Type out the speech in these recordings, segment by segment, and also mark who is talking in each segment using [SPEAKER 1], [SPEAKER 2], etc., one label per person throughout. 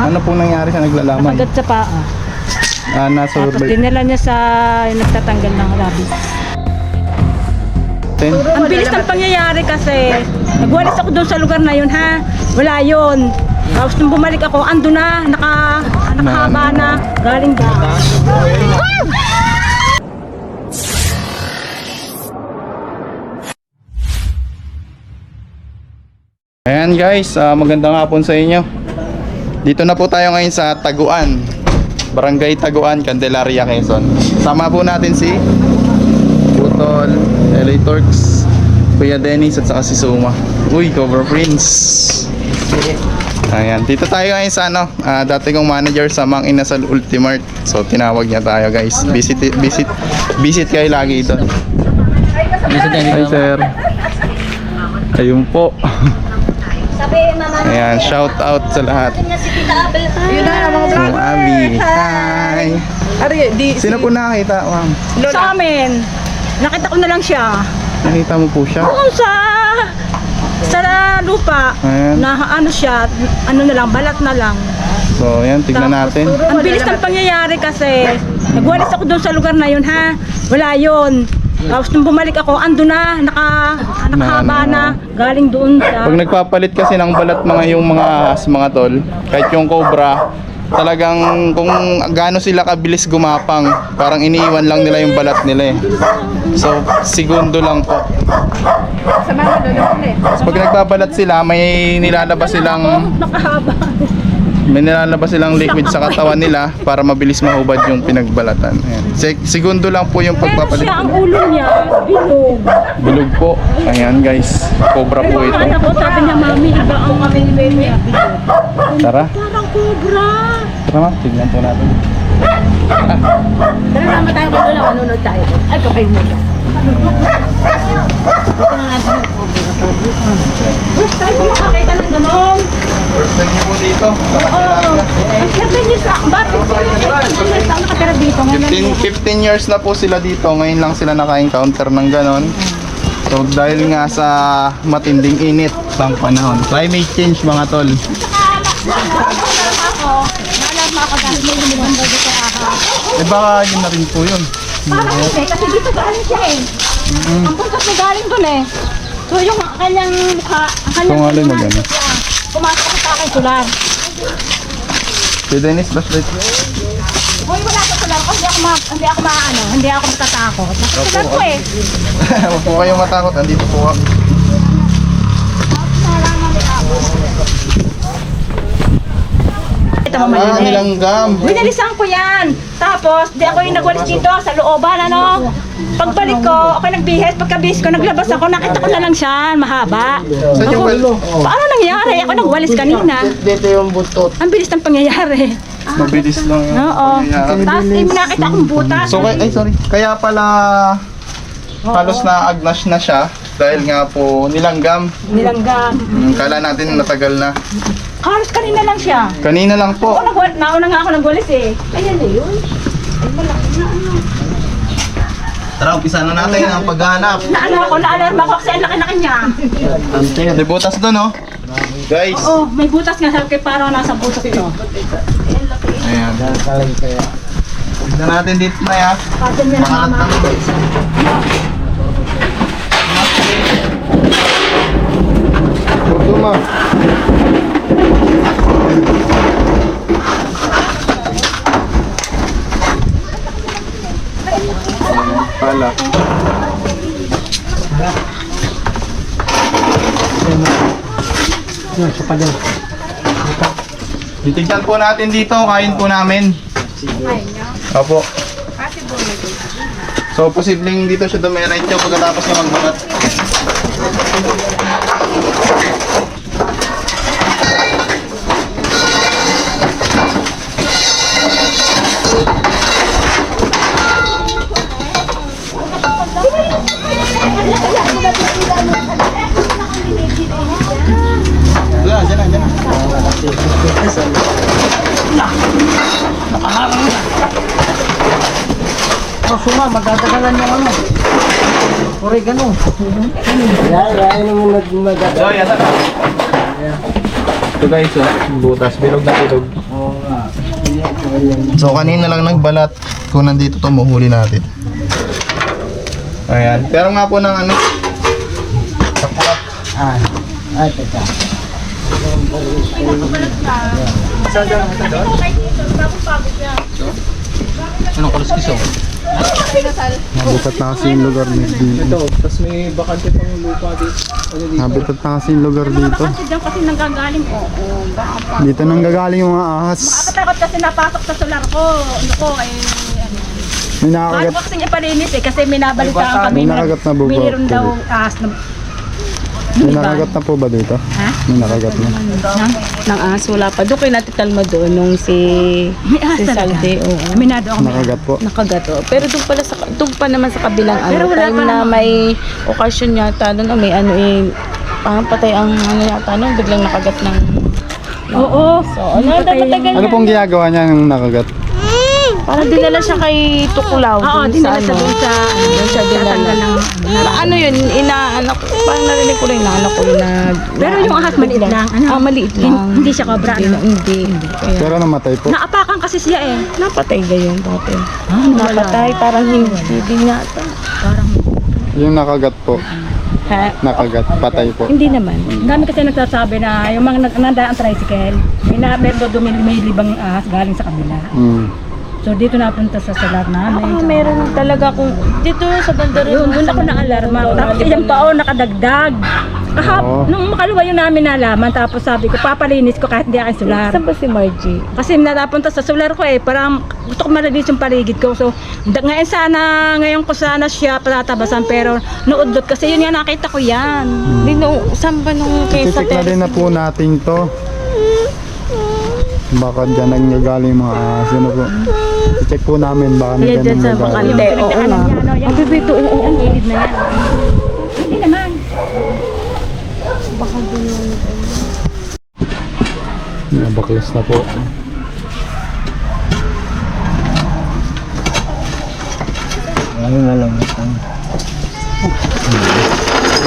[SPEAKER 1] Ano pong nangyari sa naglalaman?
[SPEAKER 2] Nakagat sa paa.
[SPEAKER 1] Nasa
[SPEAKER 2] Tapos dinala niya sa nagtatanggal ng rabies. Ang bilis ng pangyayari kasi nagwalis ako doon sa lugar na yun ha. Wala yun. Tapos nung bumalik ako, ando na, nakahaba na, galing doon.
[SPEAKER 1] Ayan guys, magandang hapon sa inyo. Dito na po tayo ngayon sa Taguan, Barangay Taguan, Candelaria, Quezon. Sama po natin si Putol, LA Turks, Kuya Dennis at saka si Suma. Uy, Cobra Prince. Ayan, dito tayo ngayon sa dati kong manager sa Mang Inasal Ultimart. So tinawag niya tayo guys. Visit kayo lagi ito. Hi sir. Ayun po. Ayan, shout out sa lahat.
[SPEAKER 2] Yun na, mga
[SPEAKER 1] So, Abby. Hi. Sino po nakakita, ma'am?
[SPEAKER 2] Sa amin, nakita ko na lang siya.
[SPEAKER 1] Nakita mo po siya?
[SPEAKER 2] Oo, sa lupa.
[SPEAKER 1] Ayan.
[SPEAKER 2] Na ano siya, ano na lang, balat na lang.
[SPEAKER 1] So, ayan, tignan natin.
[SPEAKER 2] Ang bilis ng pangyayari kasi nagwalis ako doon sa lugar na yun ha. Wala yun. Tapos nung bumalik ako, ando na, nakahaba na, galing doon sa...
[SPEAKER 1] Pag nagpapalit kasi ng balat yung mga ahas, mga tol, kahit yung cobra, talagang kung gaano sila kabilis gumapang, parang iniiwan lang nila yung balat nila eh. So, segundo lang po. So, pag nagbabalat sila, may nilalabas silang liquid sa katawan nila para mabilis mahubad yung pinagbalatan. Ayan. Segundo lang po yung
[SPEAKER 2] Pero
[SPEAKER 1] pagpapalit.
[SPEAKER 2] siya, ang ulo niya, bilog.
[SPEAKER 1] Bilog po. Ayan guys, cobra po ito.
[SPEAKER 2] Ano ko, sabi niya, mami, iba ang kami ni baby.
[SPEAKER 1] Tara.
[SPEAKER 2] Parang cobra.
[SPEAKER 1] Tara ma, tignan po natin.
[SPEAKER 2] Tara naman tayo ba doon, manunod tayo. Ay, kapay mo siya. Ito na natin yung cobra. First time ko makakita ng ganon.
[SPEAKER 1] First time niyo po dito.
[SPEAKER 2] Oo. Ang 7 years lang. Bakit 7 years lang nakatira dito?
[SPEAKER 1] 15 years na po sila dito. Ngayon lang sila naka-encounter ng ganon. So dahil nga sa matinding init bang panahon. Climate change mga tol.
[SPEAKER 2] Naalarma ako dahil may lumibang daw dito aha.
[SPEAKER 1] Eh baka yun na rin po yun.
[SPEAKER 2] Parang hindi, kasi dito galing siya eh. Ang puntas na galing dun eh. So yung kanyang mukha, ang kanyang
[SPEAKER 1] Kung alin
[SPEAKER 2] mukha,
[SPEAKER 1] magano.
[SPEAKER 2] pumasok ako sa akin sular.
[SPEAKER 1] Si Dennis, flashlight.
[SPEAKER 2] Hoy, wala sa sular ko, hindi ako matatakot. Sular ko eh.
[SPEAKER 1] Huwag po kayong matakot. Andito po ako.
[SPEAKER 2] Ito mamayin eh.
[SPEAKER 1] Nilanggam.
[SPEAKER 2] Winalisan ko yan. Tapos, di ako yung nagwalis dito sa looban, ano. Pagbalik ko, ako nagbihis. Pagkabihis ko, naglabas ako, nakita ko na lang siya, mahaba.
[SPEAKER 1] Saan yung
[SPEAKER 2] Ako, paano nangyari? Ako nagwalis kanina.
[SPEAKER 1] Dito yung butot.
[SPEAKER 2] Ang bilis ng pangyayari.
[SPEAKER 1] Mabilis lang yun.
[SPEAKER 2] Oo. Tapos, may nakita akong butas.
[SPEAKER 1] So, sorry. Kaya pala halos na agnas na siya dahil nga po nilanggam.
[SPEAKER 2] Nilanggam.
[SPEAKER 1] Kala natin matagal na.
[SPEAKER 2] Halos kanina lang siya.
[SPEAKER 1] Kanina lang po.
[SPEAKER 2] Nauna nga ako nagwalis eh. Ayan na yun. Ay, malaki na ano.
[SPEAKER 1] Tara, umpisa na natin ang paghahanap.
[SPEAKER 2] Naalarma ako kasi ang laki-laki niya.
[SPEAKER 1] May butas doon, oh. Guys.
[SPEAKER 2] Oo, may butas nga sabi kay parang nasa butas ito.
[SPEAKER 1] Ayan. Tignan natin dito na ya.
[SPEAKER 2] Patin niya na mama.
[SPEAKER 1] Tuma. Pala. Titignan po natin dito, kain po namin. Opo. So, posibleng dito siya dumiretso pagkatapos niya magbalat. Diyan na.
[SPEAKER 3] Suma, magdadagalan yung ano. Oregano. Yan yung magdadagalan.
[SPEAKER 1] Ito guys, butas, bilog na bilog. So kanina lang nagbalat. Kung nandito to, mahuli natin. Ayan. Pero nga po ng ano,
[SPEAKER 3] Teka.
[SPEAKER 4] Anong kaluskis oh?
[SPEAKER 1] habitat na kasi yung lugar dito.
[SPEAKER 4] Tapos may bakante pang lupa dito. Ano dito?
[SPEAKER 1] Habitat na kasi yung lugar dito.
[SPEAKER 2] Kasi dyan kasi nanggagaling ko.
[SPEAKER 1] Dito nang gagaling yung mga ahas.
[SPEAKER 2] Makatakot kasi napasok sa solar ko. Ano ko eh.
[SPEAKER 1] May
[SPEAKER 2] Paano
[SPEAKER 1] nakakagat.
[SPEAKER 2] ko kasing ipalinis eh kasi may nabalitaan kami
[SPEAKER 1] May nakagat na bubo.
[SPEAKER 2] mayroon daw ahas na
[SPEAKER 1] May nakagat na po ba dito?
[SPEAKER 2] Ha?
[SPEAKER 1] May nakagat na.
[SPEAKER 5] Nang ahas, wala pa. Doon kayo natitalma doon nung si
[SPEAKER 2] May ahas talaga.
[SPEAKER 5] Salde. Oo.
[SPEAKER 2] Aminado ako may ahas.
[SPEAKER 1] Nakagat po.
[SPEAKER 5] Nakagato. Pero doon pala sa doon pa naman sa kabilang
[SPEAKER 2] Pero
[SPEAKER 5] ano,
[SPEAKER 2] wala
[SPEAKER 5] time
[SPEAKER 2] pa
[SPEAKER 5] na
[SPEAKER 2] naman.
[SPEAKER 5] may okasyon yata doon, may ano eh, parang patay ang ano yata no, biglang nakagat ng
[SPEAKER 2] Oo.
[SPEAKER 5] so ano, matagal
[SPEAKER 1] Ano pong ginagawa niya nung nakagat?
[SPEAKER 5] parang dinala siya kay Tukulaw.
[SPEAKER 2] Oo,
[SPEAKER 5] dun
[SPEAKER 2] dinala
[SPEAKER 5] sa
[SPEAKER 2] sa
[SPEAKER 5] ano.
[SPEAKER 2] doon sa
[SPEAKER 5] Doon siya dinala.
[SPEAKER 2] tatanggal ng
[SPEAKER 5] Ano yun, inaanak, parang narinig ko rin inaanak ko yun na
[SPEAKER 2] Pero yung ahas maliit lang. Ano?
[SPEAKER 5] maliit lang.
[SPEAKER 2] Hindi siya cobra,
[SPEAKER 5] Hindi,
[SPEAKER 2] ano?
[SPEAKER 5] hindi. Kaya,
[SPEAKER 1] Pero namatay po.
[SPEAKER 2] Naapakan kasi siya eh.
[SPEAKER 5] napatay ba yun dati?
[SPEAKER 2] Wala.
[SPEAKER 5] Napatay, parang hindi yata.
[SPEAKER 2] Parang
[SPEAKER 1] Yung nakagat po.
[SPEAKER 5] Ha?
[SPEAKER 1] Nakagat. Patay po.
[SPEAKER 5] Hindi naman.
[SPEAKER 2] ang dami kasi nagsasabi na yung mga nandaan tricycle, meron dumilibang ahas galing sa kabila. So dito napunta sa solar namin.
[SPEAKER 5] Meron talaga kung dito sa banda rin.
[SPEAKER 2] Yun, doon ako na-alarma. Tapos isang paon nakadagdag.
[SPEAKER 1] Oo.
[SPEAKER 2] Nung makaluwa yung namin nalaman, tapos sabi ko, papalinis ko kahit hindi aking solar.
[SPEAKER 5] Saan ba si Margie?
[SPEAKER 2] Kasi napunta sa solar ko eh, parang gusto ko malinis yung paligid ko. So, ngayon ko sana siya patatabasan, pero nuudot kasi yun nga nakita ko yan.
[SPEAKER 5] Hindi no, saan ba nung kay sa
[SPEAKER 1] Check na din na po natin to. Baka dyan nangyagaling mga ahas. Ano po? Check po namin baka
[SPEAKER 5] Yan dyan sa
[SPEAKER 1] nangyagaling.
[SPEAKER 5] bakante. Oo nga.
[SPEAKER 2] Ang bibito, oo. Ang gilid na yan. Hindi naman.
[SPEAKER 1] Nabaklas na po.
[SPEAKER 3] Ano na lang.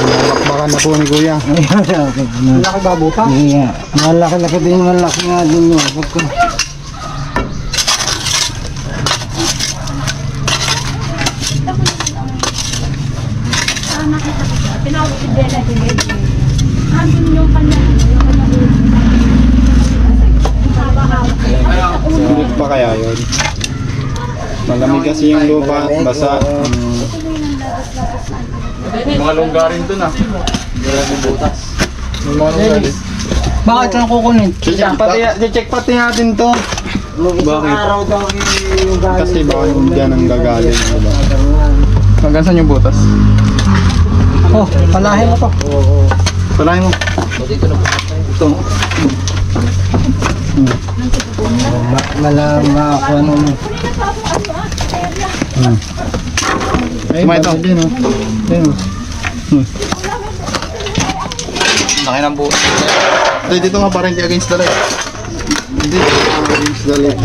[SPEAKER 1] Bakbakan na po ni Kuya.
[SPEAKER 3] Malaki ba buta? Iya. Malaki-laki din, malaki nga din yun.
[SPEAKER 2] Tinawag si Bella Gilid. Andun yung kanya,
[SPEAKER 1] Sulit pa kaya yun? Malamig kasi yung lupa, basa. May mga lunggarin dun ah. May mga lunggarin.
[SPEAKER 3] Bakit lang kukunin?
[SPEAKER 1] Check pati natin to.
[SPEAKER 3] Bakit? Araw daw yung galing.
[SPEAKER 1] Kasi baka dyan ang gagaling. Diba? Hanggang saan yung butas?
[SPEAKER 3] Oh, palahin mo to.
[SPEAKER 1] Palahin mo. Ito.
[SPEAKER 3] Malama ako ano.
[SPEAKER 1] Sumay ito. Laki ng butas. Dito nga parang hindi against the light. Hindi against the light.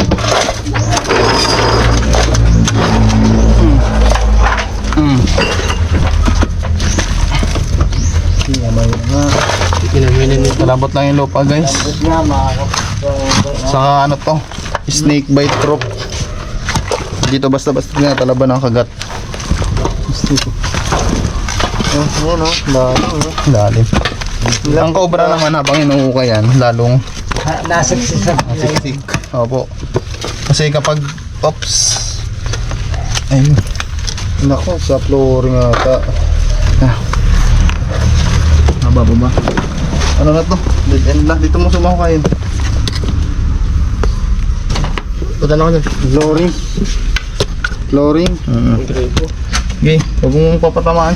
[SPEAKER 1] Malambot lang yung lupa guys. Saka ano to, snake bite rope. Dito basta-basta tinatalaban ng kagat. Lalim. Ang cobra naman habang inuukay yan, lalong
[SPEAKER 3] Nasiksisan.
[SPEAKER 1] siksik. Opo. Kasi kapag, ops. Ayun. Nako, sa flooring ata. Haba ba? Ano na to? Dead end na. Dito mo sumakain. Punta na ako dyan. Flooring. Flooring? Okay. Huwag mong papatamaan.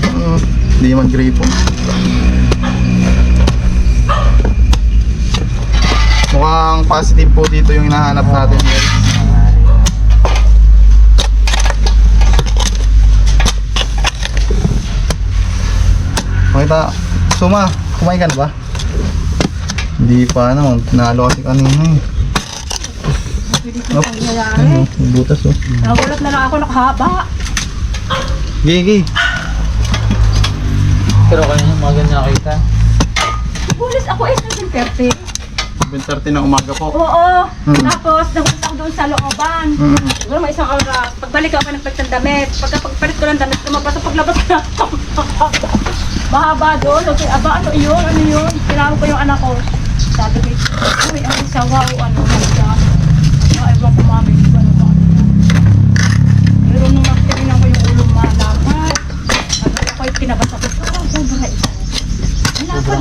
[SPEAKER 1] Hindi mag-grape. Mukhang positive po dito yung hinahanap natin guys. Makita, Suma, kumain ka na ba? Hindi pa naman, nalo kasi kanina eh. Oops, ano, butas oh.
[SPEAKER 2] Nagulat na lang ako nakahaba.
[SPEAKER 1] Gigi.
[SPEAKER 4] Pero kanina mga ganyan nakita.
[SPEAKER 2] Pulis ako eh, 1930.
[SPEAKER 1] 7:30 ng umaga po.
[SPEAKER 2] Oo. Tapos, nagulis ako doon sa looban. Siguro may isang oras. Pagbalik ako ng pagtandamit. Pagpalit ko ng damit, lumabas sa paglabas na. Mahaba doon. Okay, aba, ano yun? Ano yun? Tinawag ko yung anak ko. Sabi ko, uy, ang isa, wow, ano, handa. Ewan ko mami, ano ba? Pero nung nakikinan ko yung ulo malaman, ako yung pinabas ako. Sobra isa. Wala pa.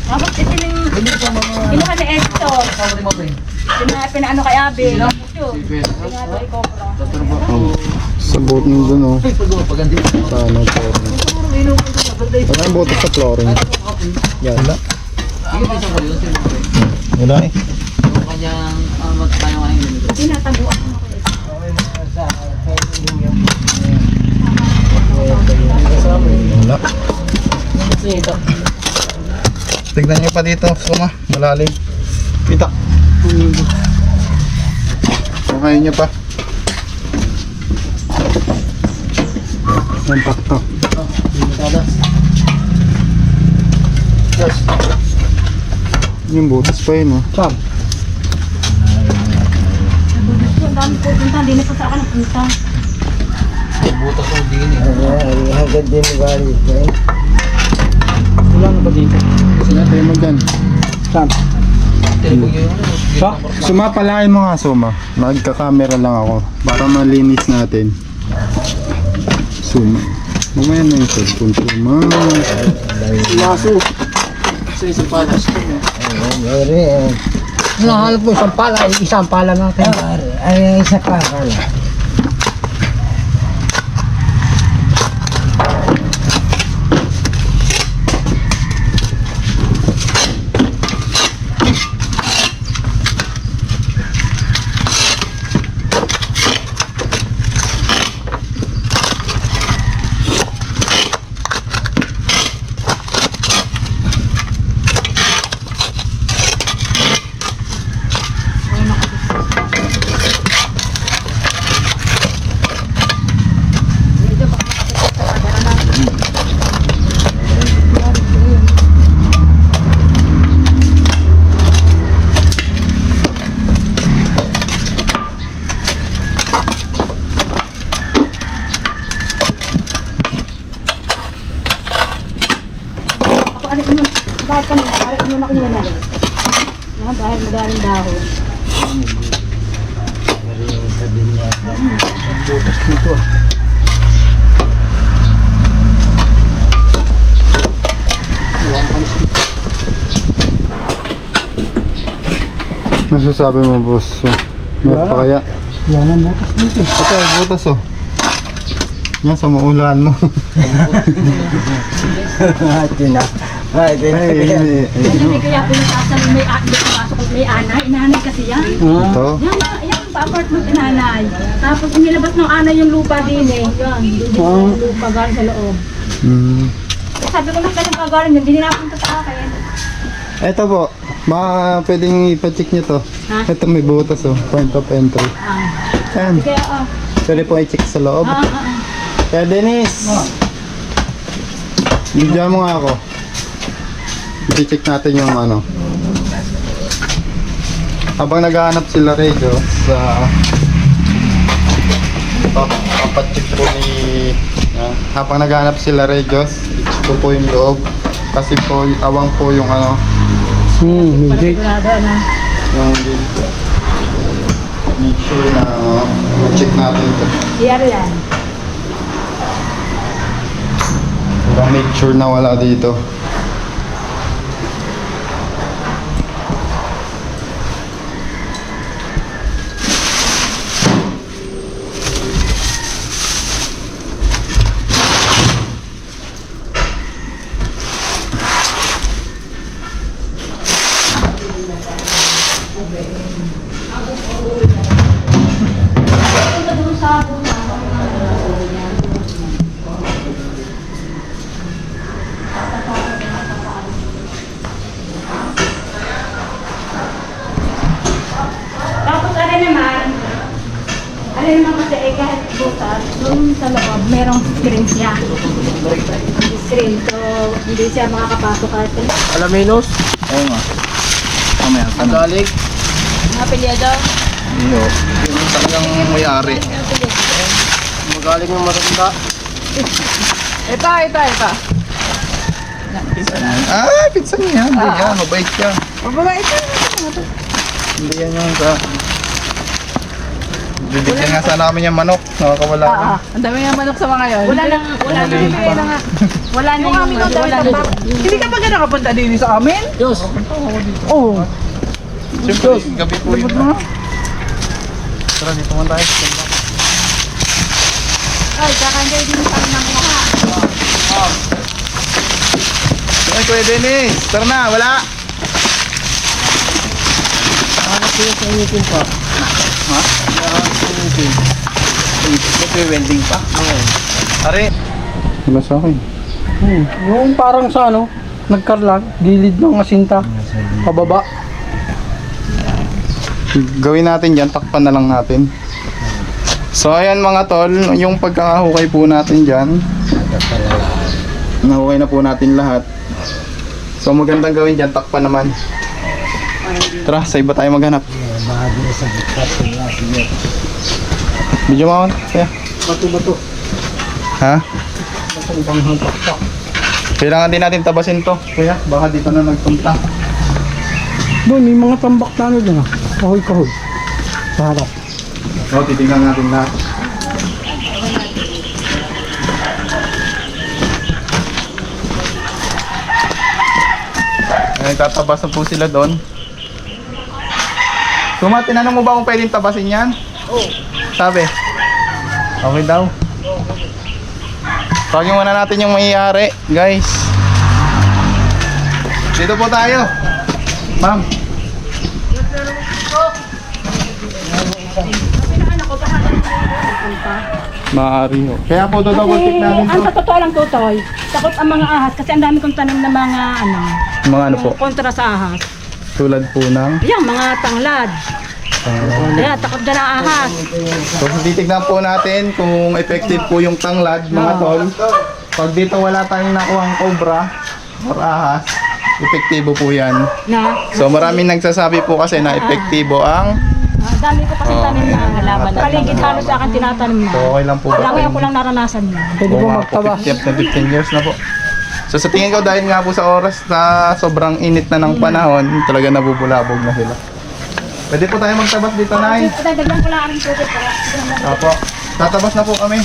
[SPEAKER 2] Tapos kinuha ni Estor. Pinaano kay Abi. Pinaano kay Cobra.
[SPEAKER 1] Sa boat nyo dun, oh. Sa ano, flooring. Wala yung boat sa flooring. Yan. Wala eh.
[SPEAKER 2] Tinatabuan ko.
[SPEAKER 1] Wala. Tignan nyo pa dito, suma, malalim. Kita. Makain nyo pa. Ang pakto. Yes. Yung butas pa yun, oh.
[SPEAKER 3] Sam.
[SPEAKER 2] Ang dami po punta, hindi na po sa akin ang punta.
[SPEAKER 3] Ay, hagad din ni Bali.
[SPEAKER 4] Wala na ba dito?
[SPEAKER 1] Sila tayo mo dyan.
[SPEAKER 3] Sam. Sa?
[SPEAKER 1] Sumapalain mo nga, Suma. Nagka-camera lang ako. Para malinis natin. Suma. Mamaya na yung cellphone, Suma.
[SPEAKER 4] Laso. Sa isang palas ko.
[SPEAKER 3] Meron. Nahanap mo isang pala natin. Ay, isa pa pala.
[SPEAKER 2] Bakit kami? Bakit muna ko nila? Dahil madaling dahon.
[SPEAKER 1] Masasabi mo, boss? Meron pa kaya?
[SPEAKER 3] Yan ang butas dito.
[SPEAKER 1] Ito, butas, oh. Yan, sa maulan mo.
[SPEAKER 3] Ito na. Ay,
[SPEAKER 2] Hindi kaya pinasasal may anay. Inanay kasi yan.
[SPEAKER 1] Ito.
[SPEAKER 2] Yan, pa-apartment inanay. Tapos inilabas ng anay yung lupa din eh. Yan, yung lupa galing sa loob. Sabi ko na kanyang kagaling yun, hindi napunta sa akin.
[SPEAKER 1] Ito po, pwedeng ipacheck nyo to.
[SPEAKER 2] Ha?
[SPEAKER 1] Ito may butas, oh. Point of entry. Yan.
[SPEAKER 2] Kaya,
[SPEAKER 1] Pwede po i-check sa loob.
[SPEAKER 2] ah.
[SPEAKER 1] Kaya Dennis, bigyan mo nga ako. I-check natin yung ano. Habang naghahanap sila Rejo sa papacheck po ni habang naghahanap sila Rejos, i-check ko po yung loob. Kasi po, awang po yung ano,
[SPEAKER 3] hindi.
[SPEAKER 2] Sigurado na.
[SPEAKER 1] yung dito. Make sure na check natin ito.
[SPEAKER 2] Iyari yan.
[SPEAKER 1] Para make sure na wala dito.
[SPEAKER 2] Tapos ano naman kasi kahit butas, doon sa loob, merong screen siya. Screen, so hindi siya makakapasok kahit
[SPEAKER 4] Alaminos?
[SPEAKER 1] Oo nga. mamaya. Tanong.
[SPEAKER 4] Galing.
[SPEAKER 5] Mga apelyado.
[SPEAKER 1] Iyo. Yung talagang may-ari.
[SPEAKER 4] Magaling ng matanda.
[SPEAKER 5] Ito.
[SPEAKER 1] Ah, pizza niya. Hindi yan. Mabait ka.
[SPEAKER 5] Mababa ito.
[SPEAKER 1] Hindi yan yung sa... Bibigyan nga sana kami yung manok. Nakakawala na.
[SPEAKER 5] Ang dami nga manok sa mga yon.
[SPEAKER 2] Wala na wala na yung
[SPEAKER 5] Hindi ka ba ka nakapunta din sa amin?
[SPEAKER 3] Diyos.
[SPEAKER 5] Oo.
[SPEAKER 1] Siyempre, gabi po yun. Tara, dito man tayo.
[SPEAKER 2] Ay, kakangay din sa ng mga.
[SPEAKER 1] Ay, Kuya Dennis. Tara na, wala.
[SPEAKER 3] Hanap ko sa ngipin pa.
[SPEAKER 1] Ha? Nag-welding pa? Are. Wala sa akin.
[SPEAKER 3] Yung parang sa ano, nagkarlag, gilid ng asinta, pababa.
[SPEAKER 1] Gawin natin yan, takpan na lang natin. So ayan mga tol, yung pagkakahukay po natin dyan. Nahukay na po natin lahat. So magandang gawin dyan, takpan naman. Tara, sa iba tayo maghanap. Medyo mawon, kaya.
[SPEAKER 3] Bato-bato.
[SPEAKER 1] Ha?
[SPEAKER 3] Batong banghang taktak.
[SPEAKER 1] Kailangan din natin tabasin to, kuya. Baka dito na nagpunta.
[SPEAKER 3] Doon, may mga tambak na ano dyan ah. Kahoy-kahoy. Sa harap.
[SPEAKER 1] So, titignan natin lahat. Ay, tatabas na po sila doon. Tuma, tinanong mo ba kung pwedeng tabasin yan? Oo. Sabi? Okay daw. Tawagin muna natin yung may-ari, guys. Dito po tayo. Ma'am. Maaari ho. Kaya po double check natin
[SPEAKER 2] Ang
[SPEAKER 1] to.
[SPEAKER 2] sa totoo lang tutoy, takot ang mga ahas kasi ang dami kong tanim na mga
[SPEAKER 1] Mga ano po,
[SPEAKER 2] kontra sa ahas.
[SPEAKER 1] tulad po ng...
[SPEAKER 2] Yan, mga tanglad. Kaya takot dyan ang ahas.
[SPEAKER 1] So titignan po natin kung effective po yung tanglad, mga tol. Pag dito wala tayong nakuhang cobra or ahas, epektibo po yan.
[SPEAKER 2] Na,
[SPEAKER 1] So maraming nagsasabi po kasi na epektibo ang...
[SPEAKER 2] dami ko kasi tanim na halaman. Paligid halos sa akin tinatanim na.
[SPEAKER 1] So okay lang po ba?
[SPEAKER 2] Kaya ngayon ko lang naranasan yun.
[SPEAKER 3] Pwede
[SPEAKER 1] Oo
[SPEAKER 3] ba
[SPEAKER 1] nga po,
[SPEAKER 3] magtabas?
[SPEAKER 1] 50 na 15 years na po. So sa tingin ko dahil nga po sa oras na sobrang init na ng panahon, talaga nabubulabog na sila. Pwede po tayo magtabas dito, Nay.
[SPEAKER 2] Dagdagan ko lang ang tubig para.
[SPEAKER 1] Opo. Tatabas na po kami.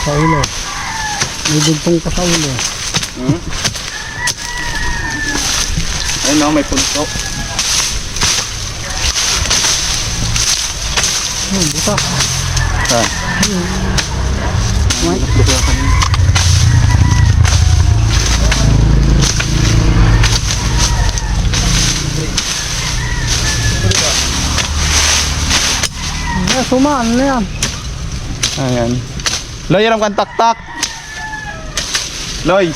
[SPEAKER 3] Sa ulo. May dugtong ka sa ulo.
[SPEAKER 1] Ayun o, may punto.
[SPEAKER 3] Buta.
[SPEAKER 1] Ha?
[SPEAKER 3] Sumaan na yan.
[SPEAKER 1] Ayan. Loy, aram kang tak-tak. Loy.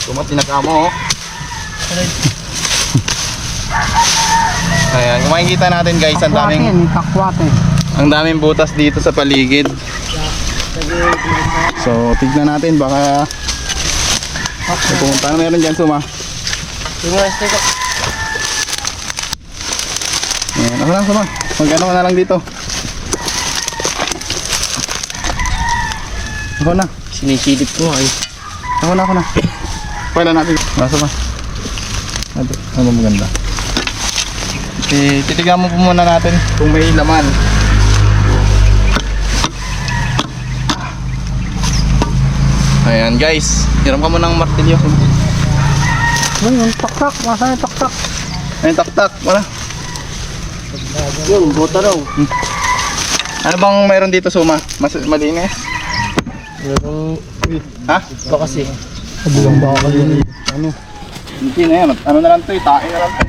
[SPEAKER 1] Tumatinaka mo, oh. Ayan, kung makikita natin guys, ang daming butas dito sa paligid. So, tignan natin baka may pumunta na meron dyan, Suma. Ayan, ako lang, Suma. Mag-ano ka na lang dito. Ako na.
[SPEAKER 4] Sinisilip ko ay.
[SPEAKER 1] Ako na. Pwede natin. Nasa ba? Ano maganda? Titignan mo po muna natin kung may laman. Ayan guys, hiram ka muna ng martilyo.
[SPEAKER 3] Ayun, taktak. Masa yung taktak?
[SPEAKER 1] Ayun, tak-tak, wala.
[SPEAKER 4] Yun, bota raw.
[SPEAKER 1] Ano bang meron dito, Suma? Malinis? Ha?
[SPEAKER 4] Ito kasi.
[SPEAKER 3] Kabilang baka yun.
[SPEAKER 1] Ano? Hindi na yan. Ano na lang to, tae na lang to.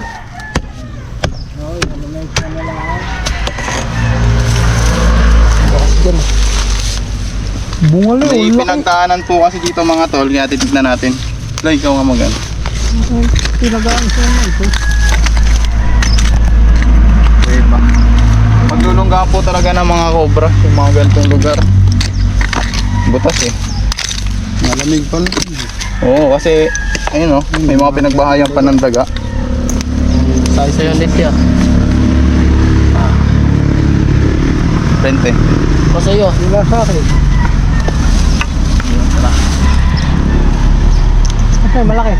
[SPEAKER 3] Bunga
[SPEAKER 1] May
[SPEAKER 3] lang.
[SPEAKER 1] pinagdaanan po kasi dito mga tol, kaya titignan natin. Like, ikaw nga magan.
[SPEAKER 3] Pinagaan siya na ito.
[SPEAKER 1] Diba? Maglulungga po talaga ng mga cobra yung mga ganitong lugar. Butas eh.
[SPEAKER 3] Malamig pa lang.
[SPEAKER 1] Oo, kasi ayun oh, may mga pinagbahayan pa ng daga.
[SPEAKER 4] Sa'yo ulit yan.
[SPEAKER 1] Rente.
[SPEAKER 4] O sa'yo.
[SPEAKER 3] Wala sa akin. Kasi malaki.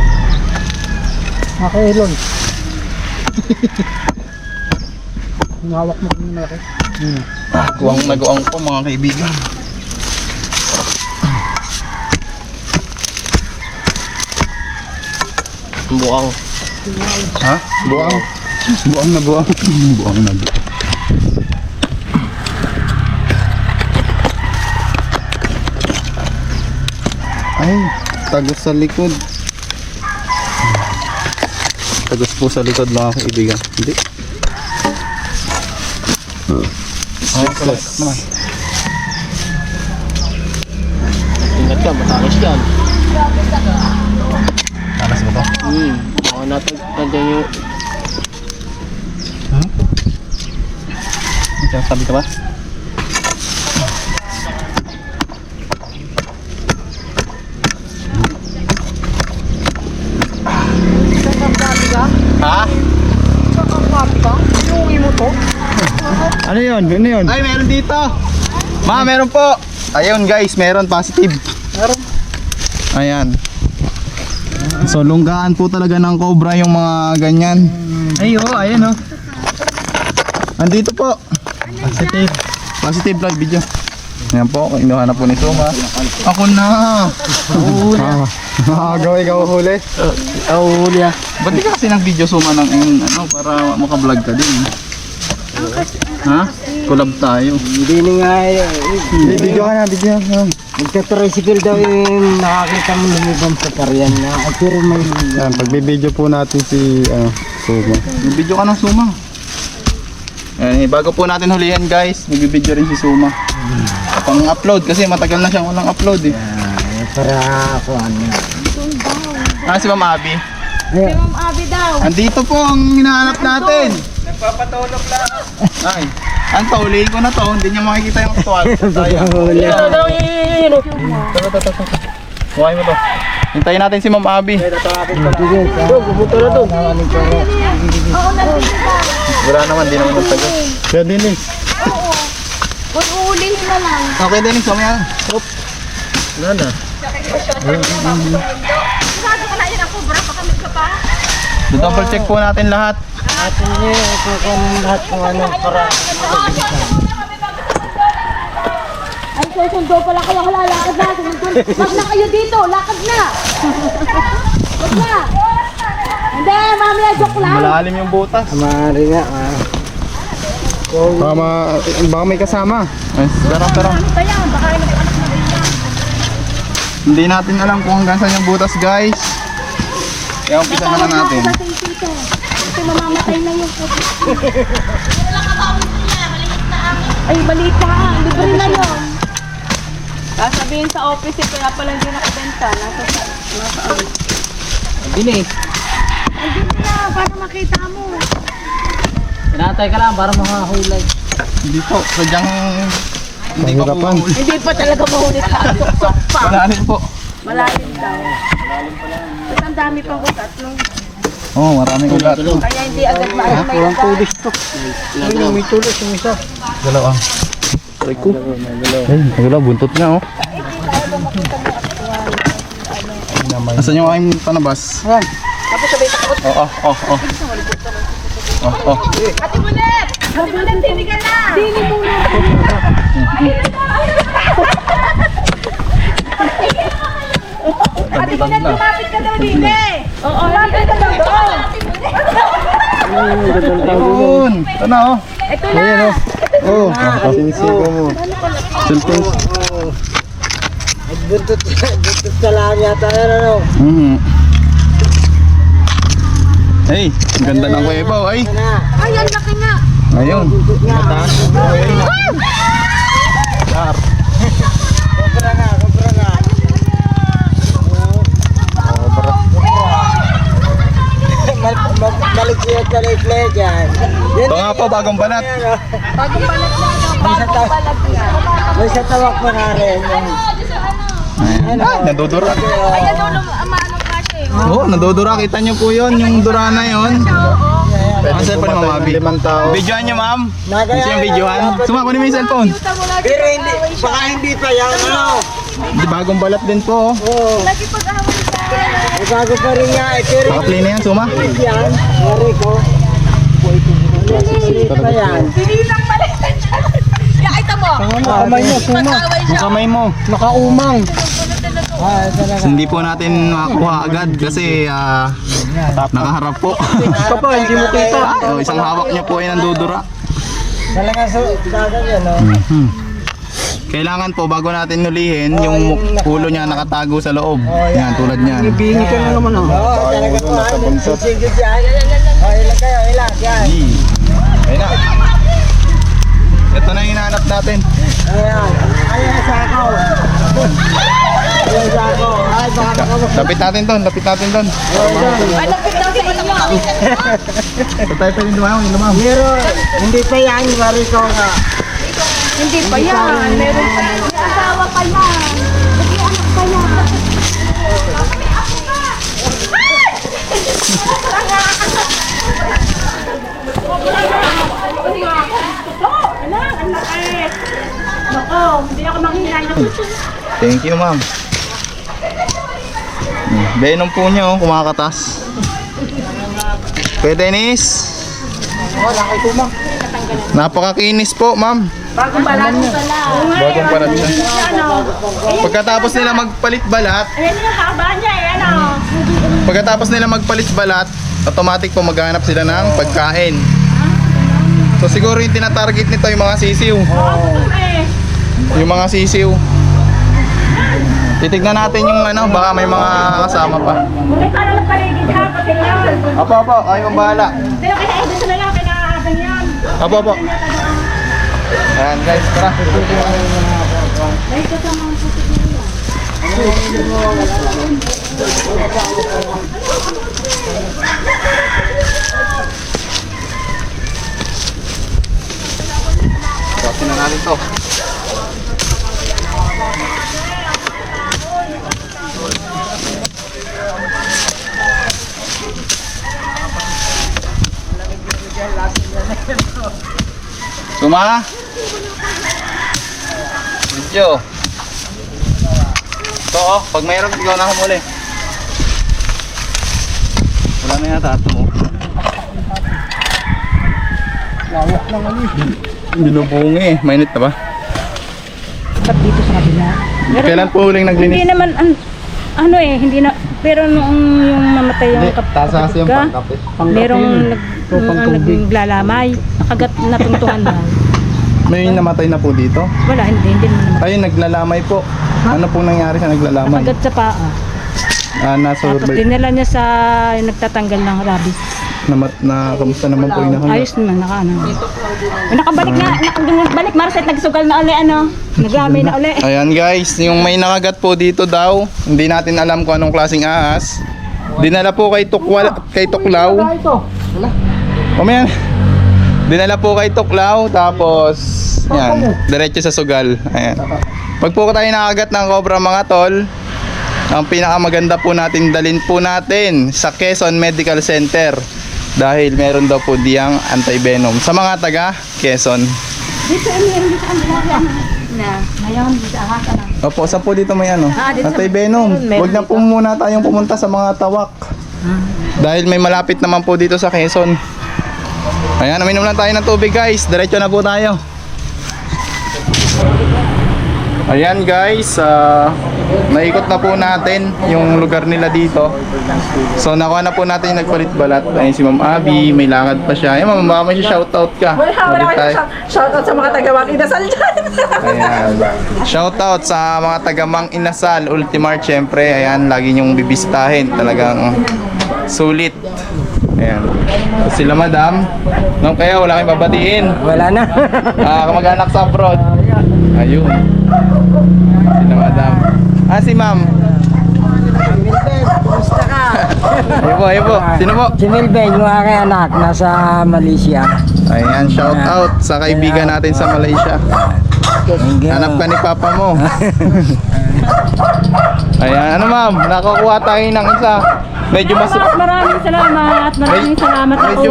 [SPEAKER 3] Makailon. Hawak mo kung malaki.
[SPEAKER 1] Kuwang naguang po mga kaibigan.
[SPEAKER 4] Buang.
[SPEAKER 1] Ha? Buang. Buang na buang. Buang na buang. Ay, tagos sa likod. Tagos po sa likod mga kaibigan. Hindi. Ay, kalas naman.
[SPEAKER 4] Ingat ka, matakas yan.
[SPEAKER 1] Talas mo to?
[SPEAKER 4] Baka natagyan yung...
[SPEAKER 1] Sabi ka ba? Ha?
[SPEAKER 3] Ano yun? Ano yun?
[SPEAKER 1] Ay, meron dito. Ma, meron po. Ayun guys, meron positive.
[SPEAKER 3] Meron.
[SPEAKER 1] Ayan. So, lunggaan po talaga ng cobra yung mga ganyan.
[SPEAKER 3] Ay, oh, ayan oh.
[SPEAKER 1] Andito po.
[SPEAKER 3] Positive.
[SPEAKER 1] Positive live video. Ayan po, kinuha na po ni Suma. Ako na.
[SPEAKER 3] Gawin ikaw huli.
[SPEAKER 4] huli ah.
[SPEAKER 1] Ba't di ka kasi nag-video Suma ng ano, para makablog ka din? Ha? Collab tayo.
[SPEAKER 3] Hindi na nga
[SPEAKER 1] Video ka na, video ka.
[SPEAKER 3] Magka-tricycle daw yung nakakita mo lumibang sa karyan na. Pero may...
[SPEAKER 6] Yan, pagbibideo po natin si Suma.
[SPEAKER 1] Video ka ng Suma. Eh, bago po natin hulihan guys, magbibideo rin si Suma. Pang-upload kasi matagal na siyang walang upload eh.
[SPEAKER 3] Para ako ano.
[SPEAKER 1] Ah, si Ma'am Abby.
[SPEAKER 2] Si Ma'am Abby daw.
[SPEAKER 1] Andito po ang hinahanap natin. Nagpapatulog lang. Ay, ang tulihin ko na to, hindi niya makikita yung tuwal.
[SPEAKER 3] Huli.
[SPEAKER 1] Huwag mo to. Hintayin natin si Ma'am Abby.
[SPEAKER 3] Bubuto na doon.
[SPEAKER 2] Oo, nandito daw.
[SPEAKER 1] Wala naman, di naman nagtagal.
[SPEAKER 6] Kaya Dennis,
[SPEAKER 2] Oo. Kung uulihin na lang.
[SPEAKER 1] Okay, Dennis, mamaya.
[SPEAKER 4] Wala na.
[SPEAKER 2] Sigado ka na yun ang kubra, pakamit ka pa.
[SPEAKER 1] Double check po natin lahat.
[SPEAKER 3] Atin niya, kukuha mo lahat kung ano para...
[SPEAKER 2] Ay, susundo pala kayo, lalakad na. Wag na kayo dito, lakad na. Wag na. Hindi, mamaya joke lang.
[SPEAKER 1] Malalim yung butas.
[SPEAKER 3] Maaari nga
[SPEAKER 6] baka may kasama.
[SPEAKER 1] Ay, pero.
[SPEAKER 2] Ano ba yan? Baka yung anak na rin yan.
[SPEAKER 1] Hindi natin alam kung hanggang saan yung butas, guys. Kaya umpisa na natin.
[SPEAKER 2] Kasi mamamatay na yung puto. Ay, maliit pa nga. Libre na yun. Sasabihin sa office, kaya pala hindi nakabenta. Nasa ano.
[SPEAKER 4] Bini.
[SPEAKER 2] Andito na, para makita mo.
[SPEAKER 4] Pinatay ka lang para makahulay.
[SPEAKER 1] Hindi po, sadyang hindi pa po mahuli.
[SPEAKER 2] Hindi pa talaga mahunit sa sok pa.
[SPEAKER 1] Malalim po.
[SPEAKER 2] Malalim daw. Tapos ang dami pang ugat. No?
[SPEAKER 1] Oo, maraming ugat.
[SPEAKER 2] Kaya hindi agad maaari may
[SPEAKER 3] Walang
[SPEAKER 2] ugat.
[SPEAKER 3] tulis to. Ayun, may tulis yung isa.
[SPEAKER 1] Dalawa. Aray ko. Ay, wala, buntot nga oh. Asan yung aking panabas?
[SPEAKER 2] Tapos sabay takot.
[SPEAKER 1] Oh.
[SPEAKER 2] Ate Bulet! Ate Bulet, dini ka na! Dini muna! Ate Bulet, lumapit ka daw dini! Oo, lumapit ka daw doon!
[SPEAKER 1] Ayun! Ito na oh.
[SPEAKER 2] Ito na!
[SPEAKER 6] Oh, sinisigo mo.
[SPEAKER 1] Cellphone.
[SPEAKER 3] buntot sa lang yata yan ano.
[SPEAKER 1] Hey, ang ganda ng kuweba, ay.
[SPEAKER 2] Ay, ang laki nga.
[SPEAKER 1] Ayun. Dar.
[SPEAKER 3] Kompra na. Malikiyot yan.
[SPEAKER 1] Ito nga po, bagong balat.
[SPEAKER 2] Bagong balat na. Bagong balat na.
[SPEAKER 3] May sa tawak pa nga rin.
[SPEAKER 1] Ayan. Ay, nadudura.
[SPEAKER 2] Ay, ano, maano kasi.
[SPEAKER 1] Oo, nadudura. Kita nyo po yun, yung dura na yun. Ang cellphone ni Ma'am Abby.
[SPEAKER 6] 5 tao.
[SPEAKER 1] Videoan nyo, ma'am. Gusto yung videoan? Sumako ni may cellphone.
[SPEAKER 3] Pero hindi, baka hindi pa yan ano.
[SPEAKER 1] Di bagong balat din po.
[SPEAKER 3] Oo.
[SPEAKER 2] Lagi pag-away sa...
[SPEAKER 3] Bago pa rin nga. Pero
[SPEAKER 1] Naka-play na yan, suma.
[SPEAKER 3] yan. Mari ko. Hindi pa yan.
[SPEAKER 2] Hindi lang balitan siya. Ito mo.
[SPEAKER 3] Kamay mo, suma.
[SPEAKER 2] Pag-away siya.
[SPEAKER 1] Kamay mo.
[SPEAKER 3] Nakaumang. Ah, talaga.
[SPEAKER 1] Hindi po natin makakuha agad kasi nakaharap po.
[SPEAKER 3] Ito pa, hindi mo kita.
[SPEAKER 1] Oh, isang hawak niya po ay nandudura.
[SPEAKER 3] Talaga sa dagat yan, no?
[SPEAKER 1] Kailangan po bago natin nulihin, yung ulo niya nakatago sa loob. Yan, tulad niyan.
[SPEAKER 3] Bingi ka na naman, oh. Oo, talaga po. Sisigit yan. O, ilan kayo, ilan. Yan.
[SPEAKER 1] Ayun na. Ito na yung hinahanap natin.
[SPEAKER 3] Ayan. Ayan ang sakaw. Ayan ang sakaw. Ay, baka makamok.
[SPEAKER 1] Lapit natin doon.
[SPEAKER 2] Ay, lapit daw sa inyo.
[SPEAKER 1] Ito tayo pwede lumahong.
[SPEAKER 3] Pero, hindi pa yan. Mari ko nga.
[SPEAKER 2] Hindi pa yan. Meron pa yan. May asawa pa yan. May anak pa yan. Ang laki. Nako, hindi ako manghinay.
[SPEAKER 1] Thank you, ma'am. Venom po niya, oh, kumakatas. Pwede, Nis? Napakakinis po, ma'am.
[SPEAKER 2] Bagong balat pala.
[SPEAKER 1] Bagong parat siya.
[SPEAKER 2] Ano?
[SPEAKER 1] Pagkatapos nila magpalit balat,
[SPEAKER 2] Ayan yung haba niya eh. Ano?
[SPEAKER 1] pagkatapos nila magpalit balat, automatic po maghanap sila ng pagkain. So siguro yung tinatarget nito yung mga sisiw. Yung mga sisiw. Titignan natin yung ano, baka may mga kasama pa.
[SPEAKER 2] Bakit para magpaligid ha? Pati yun.
[SPEAKER 1] Apo, kayo ang bahala.
[SPEAKER 2] Pero kinaibig sa lalaki na abang yan.
[SPEAKER 1] Apo. Ayan guys, tara. Tapin na natin to. Suma? Video. Ito oh, pag mayroon ikaw na humuli. Wala na yata ito mo.
[SPEAKER 3] Lawak ng ano.
[SPEAKER 1] Binubungi eh, mainit na ba?
[SPEAKER 2] Tap dito sa kabila.
[SPEAKER 1] Kailan po huling naglinis?
[SPEAKER 2] Hindi naman, ano eh, hindi na, pero noong yung mamatay yung
[SPEAKER 1] Taas kasi yung
[SPEAKER 2] ka,
[SPEAKER 1] pangkapit.
[SPEAKER 2] merong naglalamay, nakagat na tungtungan na.
[SPEAKER 1] May namatay na po dito?
[SPEAKER 2] Wala, hindi naman namatay.
[SPEAKER 1] Ay, naglalamay po. Ano pong nangyari sa naglalamay?
[SPEAKER 2] Nakagat sa paa. Tapos
[SPEAKER 1] Nasa
[SPEAKER 2] dinala niya sa yung nagtatanggal ng rabies.
[SPEAKER 1] kamusta naman po yung nakuna?
[SPEAKER 2] Ayos naman, nakabalik na, nakabalik Marset, nagsugal na uli, nagramay na uli.
[SPEAKER 1] Ayan guys, yung may nakagat po dito daw, hindi natin alam kung anong klaseng ahas. Dinala po kay Tuklaw. Mamaya. Dinala po kay Tuklaw, tapos yan, diretso sa sugal. Ayan. Pag po tayo nakagat ng cobra mga tol, ang pinakamaganda po natin dalhin po natin sa Quezon Medical Center dahil meron daw po diyang anti-venom sa mga taga Quezon.
[SPEAKER 2] Dito, hindi sa kanila na. Ngayon, dito ahas,
[SPEAKER 1] Opo, saan po dito may
[SPEAKER 2] dito sa-
[SPEAKER 1] anti-venom.
[SPEAKER 2] meron
[SPEAKER 1] Huwag na po muna tayong pumunta sa mga tawak. Dahil may malapit naman po dito sa Quezon. Ayan, uminom lang tayo ng tubig guys. Diretso na po tayo. Ayan guys, naikot na po natin yung lugar nila dito. So nakuha na po natin yung nagpalit balat. Ayun si Ma'am Abby, may lakad pa siya. Ayun Ma'am, baka may shoutout ka.
[SPEAKER 7] Wala kayo shoutout sa mga taga-Mang Inasal dyan.
[SPEAKER 1] Ayan. Shoutout sa mga taga Mang Inasal, Ultimar syempre. Ayan, lagi niyong bibisitahin. Talagang sulit. Ayan. Sila Madam. Nung kaya wala kayong babatiin.
[SPEAKER 3] Wala na.
[SPEAKER 1] Kamag-anak sa abroad. Ayun. Sila Madam. Si Ma'am.
[SPEAKER 3] Kumusta ka?
[SPEAKER 1] Ayun po. Sino po?
[SPEAKER 3] Si Milben, yung aking anak, nasa Malaysia.
[SPEAKER 1] Ayan, shout out sa kaibigan natin sa Malaysia. Hanap ka ni Papa mo. Ayan, ano ma'am? Nakakuha tayo ng isa. Medyo
[SPEAKER 2] Maraming salamat. Maraming salamat
[SPEAKER 1] medyo,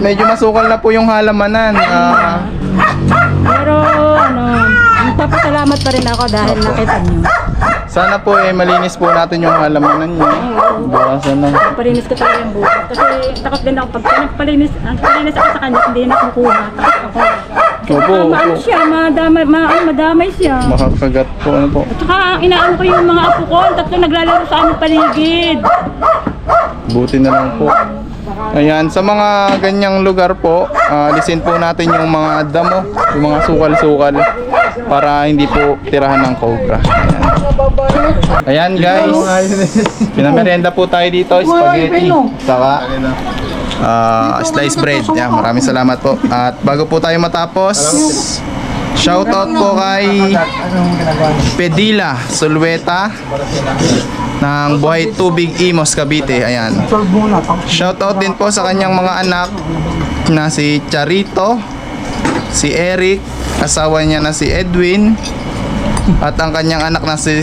[SPEAKER 1] medyo masukal na po yung halamanan.
[SPEAKER 2] Pero magpapasalamat pa rin ako dahil nakita niyo.
[SPEAKER 1] Sana po malinis po natin yung halamanan niyo. Bukasan na.
[SPEAKER 2] Palinis ko talaga yung bukas. Kasi takot din ako pag nagpalinis ako sa kanya, hindi na kukuha. Takot ako.
[SPEAKER 1] Opo,
[SPEAKER 2] Maano
[SPEAKER 1] opo.
[SPEAKER 2] siya, madamay siya.
[SPEAKER 1] Makakagat po, ano po.
[SPEAKER 2] At saka inaano ko yung mga apo ko, tatlo naglalaro sa aming paligid.
[SPEAKER 1] Buti na lang po. Ayan, sa mga ganyang lugar po, alisin po natin yung mga damo, yung mga sukal-sukal para hindi po tirahan ng cobra. Ayan guys, pinamerienda po tayo dito, spaghetti, saka sliced bread. Yan, maraming salamat po. At bago po tayo matapos, shoutout po kay Pedila Sulweta ng Buhay Tubig Imos, Cavite. Ayan. Shoutout din po sa kanyang mga anak na si Charito, si Eric, asawa niya na si Edwin, at ang kanyang anak na si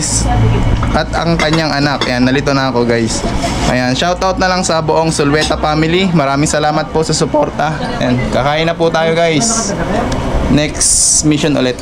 [SPEAKER 1] Ayan, nalito na ako guys. Ayan, shoutout na lang sa buong Sulweta family. Maraming salamat po sa suporta. Ayan, kakain na po tayo guys. Next mission ulit.